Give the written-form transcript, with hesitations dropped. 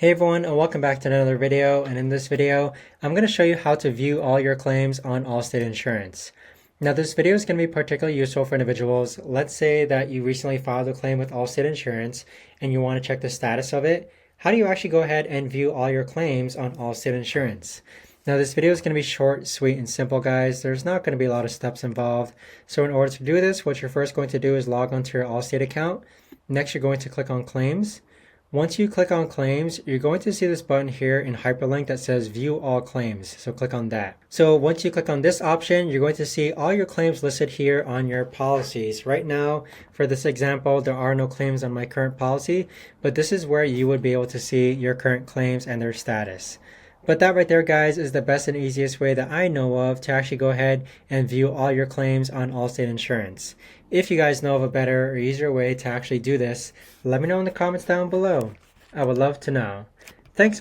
Hey everyone, and welcome back to another video. And in this video, I'm going to show you how to view all your claims on Allstate Insurance. Now, this video is going to be particularly useful for individuals. Let's say that you recently filed a claim with Allstate Insurance and you want to check the status of it. How do you actually go ahead and view all your claims on Allstate Insurance? Now, this video is going to be short, sweet, and simple, guys. There's not going to be a lot of steps involved. So in order to do this, what you're first going to do is log onto your Allstate account. Next, you're going to click on Claims. Once you click on claims, you're going to see this button here in hyperlink that says view all claims. So click on that. So once you click on this option, you're going to see all your claims listed here on your policies. Right now, for this example, there are no claims on my current policy, but this is where you would be able to see your current claims and their status. But that right there, guys, is the best and easiest way that I know of to actually go ahead and view all your claims on Allstate Insurance. If you guys know of a better or easier way to actually do this, let me know in the comments down below. I would love to know. Thanks.